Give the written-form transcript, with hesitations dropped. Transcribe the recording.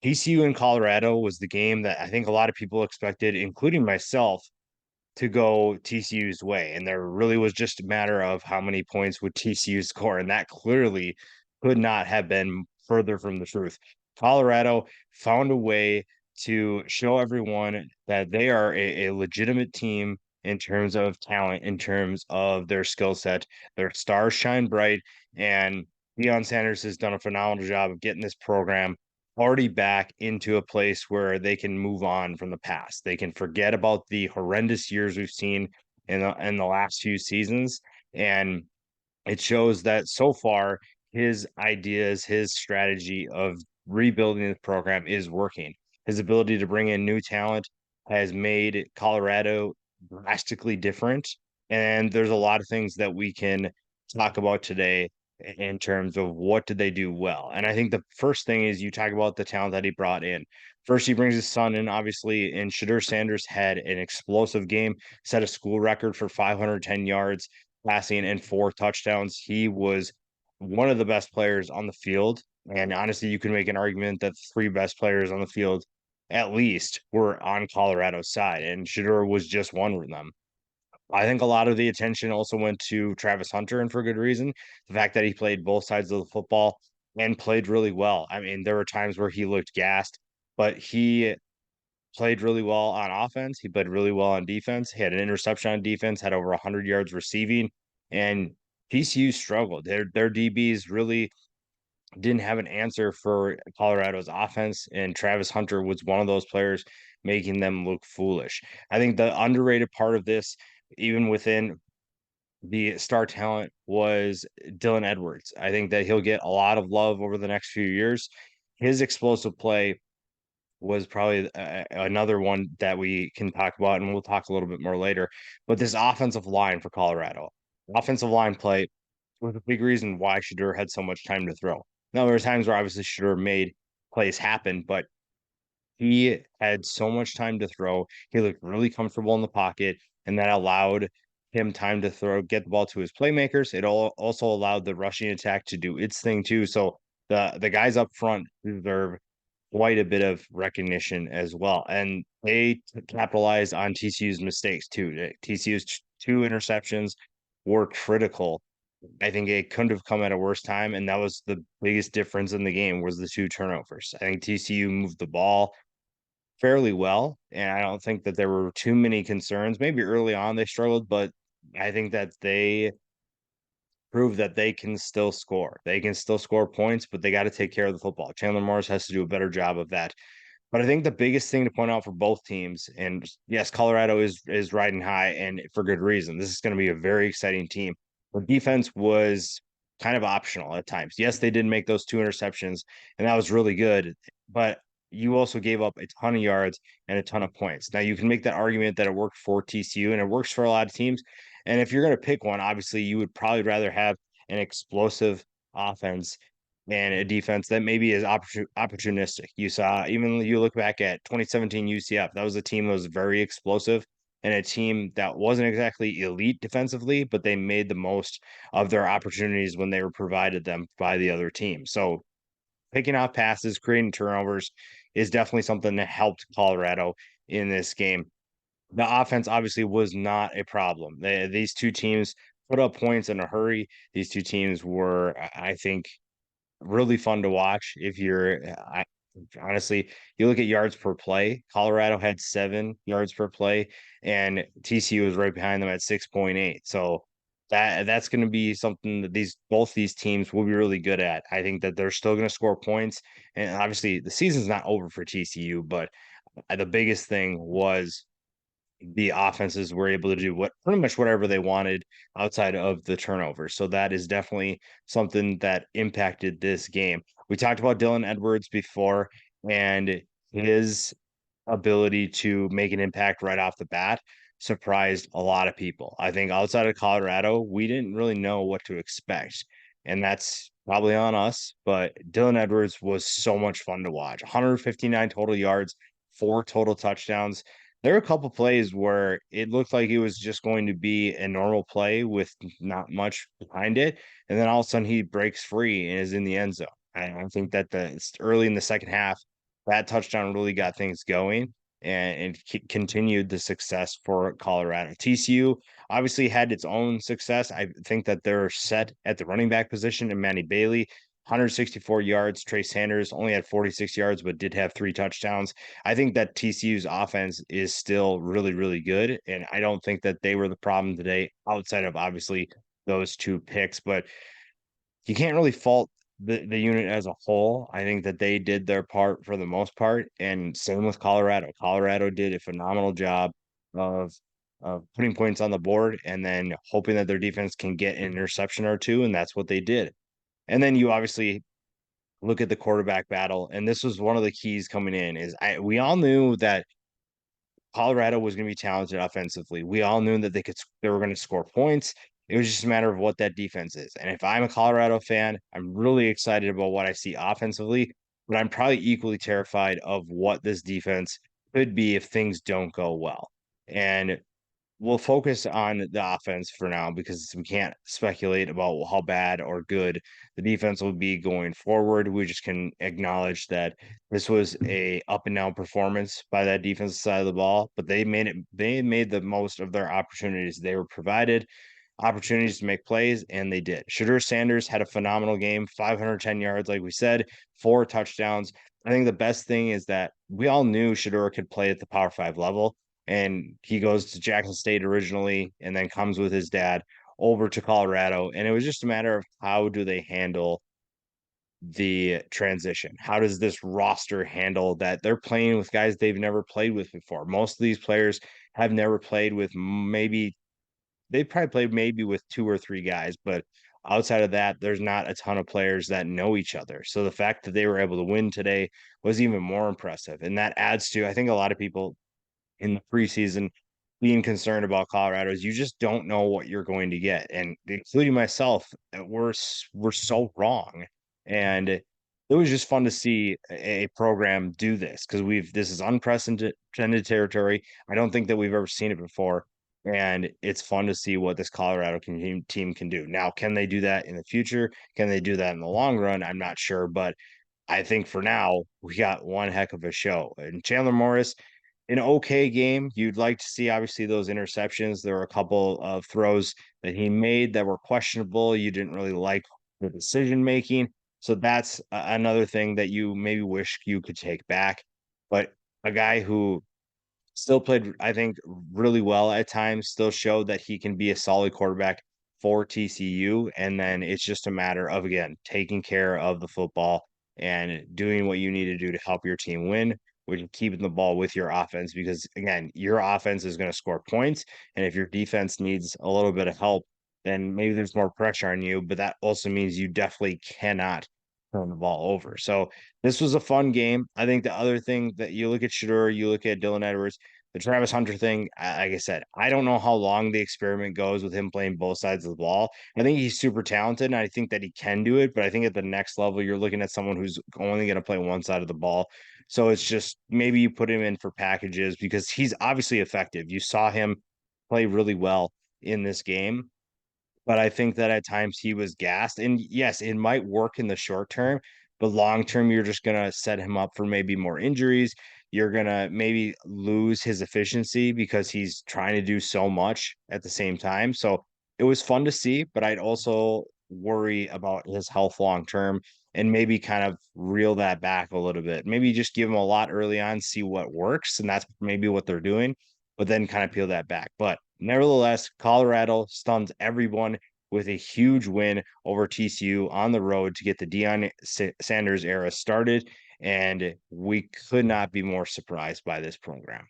TCU in Colorado was the game that I think a lot of people expected, including myself, to go TCU's way. And there really was just a matter of how many points would TCU score. And that clearly could not have been further from the truth. Colorado found a way to show everyone that they are a legitimate team in terms of talent, in terms of their skill set. Their stars shine bright. And Deion Sanders has done a phenomenal job of getting this program already back into a place where they can move on from the past. They can forget about the horrendous years we've seen in the last few seasons. And it shows that so far his ideas, his strategy of rebuilding the program is working. His ability to bring in new talent has made Colorado drastically different. And there's a lot of things that we can talk about today in terms of what did they do well. And I think the first thing is you talk about the talent that he brought in. First, he brings his son in, obviously, and Shedeur Sanders had an explosive game, set a school record for 510 yards passing and 4 touchdowns. He was one of the best players on the field. And honestly, you can make an argument that the 3 best players on the field, at least, were on Colorado's side, and Shedeur was just one of them. I think a lot of the attention also went to Travis Hunter, and for good reason. The fact that he played both sides of the football and played really well. I mean, there were times where he looked gassed, but he played really well on offense. He played really well on defense. He had an interception on defense, had over 100 yards receiving, and TCU struggled. Their DBs really didn't have an answer for Colorado's offense, and Travis Hunter was one of those players making them look foolish. I think the underrated part of this, even within the star talent, was Dylan Edwards. I think that he'll get a lot of love over the next few years. His explosive play was probably another one that we can talk about, and we'll talk a little bit more later. But this offensive line for Colorado, offensive line play was a big reason why Shedeur had so much time to throw. Now, there were times where obviously Shedeur made plays happen, but he had so much time to throw. He looked really comfortable in the pocket, and that allowed him time to throw, get the ball to his playmakers. It also allowed the rushing attack to do its thing too. So the guys up front deserve quite a bit of recognition as well. And they capitalized on TCU's mistakes too. TCU's 2 interceptions were critical. I think it couldn't have come at a worse time, and that was the biggest difference in the game was the 2 turnovers. I think TCU moved the ball fairly well, and I don't think that there were too many concerns. Maybe early on they struggled, but I think that they prove that they can still score. They can still score points, but they got to take care of the football. Chandler Morris has to do a better job of that. But I think the biggest thing to point out for both teams, and yes, Colorado is riding high, and for good reason. This is going to be a very exciting team. The defense was kind of optional at times. Yes, they did make those 2 interceptions, and that was really good. But you also gave up a ton of yards and a ton of points. Now you can make that argument that it worked for TCU and it works for a lot of teams. And if you're going to pick one, obviously you would probably rather have an explosive offense and a defense that maybe is opportunistic. You saw, even you look back at 2017 UCF, that was a team that was very explosive and a team that wasn't exactly elite defensively, but they made the most of their opportunities when they were provided them by the other team. So picking off passes, creating turnovers is definitely something that helped Colorado in this game. The offense obviously was not a problem. These 2 teams put up points in a hurry. These 2 teams were, I think, really fun to watch. If you're honestly, you look at yards per play, Colorado had 7 yards per play, and TCU was right behind them at 6.8. So that's going to be something that both these teams will be really good at. I think that they're still going to score points, and obviously the season's not over for TCU, but the biggest thing was the offenses were able to do what pretty much whatever they wanted outside of the turnovers. So that is definitely something that impacted this game. We talked about Dylan Edwards before and his ability to make an impact right off the bat surprised a lot of people. I think outside of Colorado, we didn't really know what to expect. And that's probably on us, but Dylan Edwards was so much fun to watch. 159 total yards, 4 total touchdowns. There were a couple plays where it looked like it was just going to be a normal play with not much behind it. And then all of a sudden he breaks free and is in the end zone. I think that it's early in the second half. that touchdown really got things going and continued the success for Colorado. TCU obviously had its own success. I think that they're set at the running back position in Manny Bailey. 164 yards. Trey Sanders only had 46 yards, but did have 3 touchdowns. I think that TCU's offense is still really, really good. And I don't think that they were the problem today, outside of obviously those 2 picks. But you can't really fault the unit as a whole. I think that they did their part for the most part, and same with Colorado. Colorado did a phenomenal job of putting points on the board and then hoping that their defense can get an interception or two, and that's what they did. And then you obviously look at the quarterback battle, and this was one of the keys coming in. We all knew that Colorado was going to be talented offensively. We all knew that they were going to score points. It was just a matter of what that defense is. And if I'm a Colorado fan, I'm really excited about what I see offensively, but I'm probably equally terrified of what this defense could be if things don't go well. And we'll focus on the offense for now because we can't speculate about how bad or good the defense will be going forward. We just can acknowledge that this was a up and down performance by that defensive side of the ball, but they made the most of their opportunities they were provided, opportunities to make plays, and they did. Shedeur Sanders had a phenomenal game, 510 yards, like we said, 4 touchdowns. I think the best thing is that we all knew Shedeur could play at the Power Five level, and he goes to Jackson State originally and then comes with his dad over to Colorado. And it was just a matter of how do they handle the transition? How does this roster handle that they're playing with guys they've never played with before? Most of these players have never played with maybe they probably played maybe with 2 or 3 guys, but outside of that, there's not a ton of players that know each other. So the fact that they were able to win today was even more impressive. And that adds to, I think a lot of people in the preseason being concerned about Colorado is you just don't know what you're going to get, and including myself, we're so wrong. And it was just fun to see a program do this because this is unprecedented territory. I don't think that we've ever seen it before, and it's fun to see what this team can do. Now, can they do that in the future? Can they do that in the long run? I'm not sure, but I think for now we got one heck of a show. And Chandler Morris, an okay game. You'd like to see obviously those interceptions. There were a couple of throws that he made that were questionable. You didn't really like the decision making. So that's another thing that you maybe wish you could take back. But a guy who still played, I think, really well at times, still showed that he can be a solid quarterback for TCU. And then it's just a matter of, again, taking care of the football and doing what you need to do to help your team win, which is keeping the ball with your offense. Because, again, your offense is going to score points. And if your defense needs a little bit of help, then maybe there's more pressure on you. But that also means you definitely cannot turn the ball over. So this was a fun game. I think the other thing that you look at Shedeur, you look at Dylan Edwards, the Travis Hunter thing, like I said, I don't know how long the experiment goes with him playing both sides of the ball. I think he's super talented, and I think that he can do it. But I think at the next level, you're looking at someone who's only going to play one side of the ball. So it's just maybe you put him in for packages because he's obviously effective. You saw him play really well in this game, but I think that at times he was gassed. And yes, it might work in the short term, but long term, you're just going to set him up for maybe more injuries. You're going to maybe lose his efficiency because he's trying to do so much at the same time. So it was fun to see, but I'd also worry about his health long term and maybe kind of reel that back a little bit. Maybe just give him a lot early on, see what works. And that's maybe what they're doing, but then kind of peel that back. But nevertheless, Colorado stuns everyone with a huge win over TCU on the road to get the Deion Sanders era started. And we could not be more surprised by this program.